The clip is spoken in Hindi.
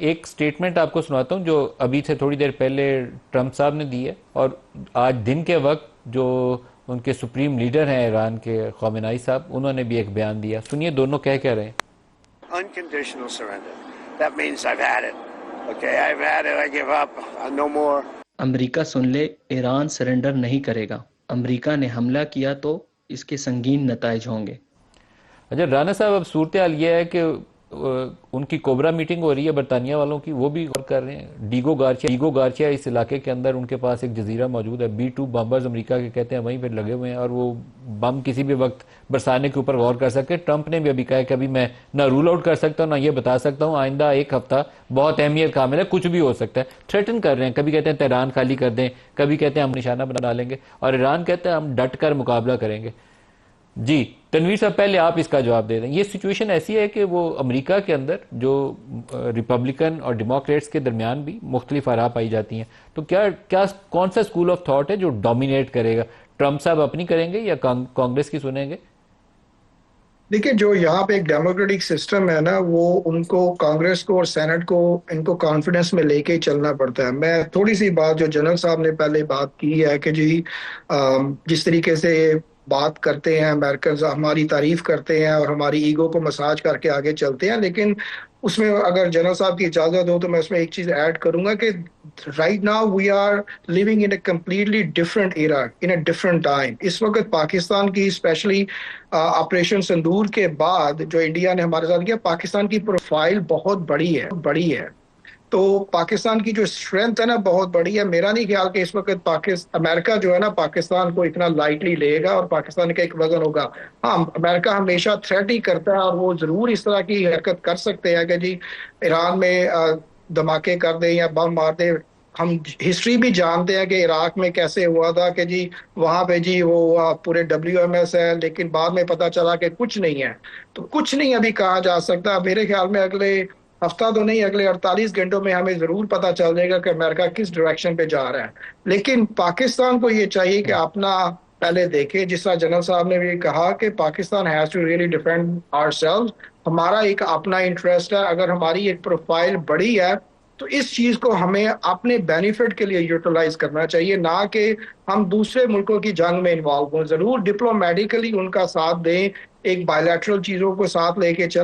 एक स्टेटमेंट आपको सुनाता हूँ जो अभी से थोड़ी देर पहले ट्रंप साहब ने दी है, और आज दिन के वक्त जो उनके सुप्रीम लीडर हैं ईरान के, ख़ामेनेई साहब, उन्होंने भी एक बयान दिया। सुनिए दोनों कह क्या रहे हैं। Unconditional surrender. That means I've had it. Okay, I've had it. I give up. No more. America सुन ले, ईरान सरेंडर नहीं करेगा। अमेरिका ने हमला किया तो इसके संगीन नताइज होंगे। अच्छा राना साहब, अब सूरत हाल ये है कि उनकी कोबरा मीटिंग हो रही है बरतानिया वालों की, वो भी गौर कर रहे हैं। डीगो गार्चिया इस इलाके के अंदर उनके पास एक जजीरा मौजूद है। B-2 बम्बर्स अमेरिका के कहते हैं वहीं पर लगे हुए हैं, और वो बम किसी भी वक्त बरसाने के ऊपर गौर कर सकते हैं। ट्रंप ने भी अभी कहा है कि अभी मैं ना रूल आउट कर सकता हूँ ना ये बता सकता हूँ, आइंदा एक हफ्ता बहुत अहमियत का है, कुछ भी हो सकता है। थ्रेटन कर रहे हैं, कभी कहते हैं तेहरान खाली कर दें, कभी कहते हैं हम निशाना बना लेंगे, और ईरान कहते हैं हम डट कर मुकाबला करेंगे। जी तनवीर साहब, पहले आप इसका जवाब दे दें। ये सिचुएशन ऐसी है कि वो अमेरिका के अंदर जो रिपब्लिकन और डेमोक्रेट्स के दरमियान भी मुख्तलिफ आरा पाई जाती हैं, तो क्या क्या कौन सा स्कूल ऑफ थॉट है जो डोमिनेट करेगा? ट्रंप साहब अपनी करेंगे या कांग्रेस की सुनेंगे? देखिए, जो यहाँ पे एक डेमोक्रेटिक सिस्टम है ना, वो उनको कांग्रेस को और सेनेट को इनको कॉन्फिडेंस में लेके ही चलना पड़ता है। मैं थोड़ी सी बात जो जनरल साहब ने पहले बात की है कि जी जिस तरीके से बात करते हैं अमेरिकन, हमारी तारीफ करते हैं और हमारी ईगो को मसाज करके आगे चलते हैं, लेकिन उसमें अगर जनरल साहब की इजाजत हो तो मैं उसमें एक चीज ऐड करूंगा कि right now we are living in a completely different era, in a different time. इस वक्त पाकिस्तान की स्पेशली ऑपरेशन सिंदूर के बाद जो इंडिया ने हमारे साथ किया, पाकिस्तान की प्रोफाइल बहुत बड़ी है। तो पाकिस्तान की जो स्ट्रेंथ है ना बहुत बड़ी है। मेरा नहीं ख्याल कि इस वक्त पाकिस्तान अमेरिका जो है ना पाकिस्तान को इतना लाइटली लेगा और पाकिस्तान का एक वजन होगा। हाँ, अमेरिका हमेशा थ्रेट ही करता है और वो जरूर इस तरह की हरकत कर सकते हैं कि जी ईरान में धमाके कर दे या बम मार दे। हम हिस्ट्री भी जानते हैं कि इराक में कैसे हुआ था कि जी वहां पे जी वो पूरे WMS है, लेकिन बाद में पता चला कि कुछ नहीं है। तो कुछ नहीं अभी कहा जा सकता। मेरे ख्याल में अगले हफ्ता तो नहीं, अगले 48 घंटों में हमें जरूर पता चल जाएगा कि अमेरिका किस डायरेक्शन पे जा रहा है। लेकिन पाकिस्तान को ये चाहिए कि अपना पहले देखे, जिस तरह जनरल साहब ने भी कहा कि Pakistan has to really defend ourselves. हमारा एक अपना इंटरेस्ट है। अगर हमारी एक प्रोफाइल बड़ी है तो इस चीज को हमें अपने बेनिफिट के लिए यूटिलाइज करना चाहिए, ना कि हम दूसरे मुल्कों की जंग में इन्वॉल्व हों। जरूर डिप्लोमेटिकली उनका साथ दें, एक बायलैटरल चीजों को साथ लेके चले,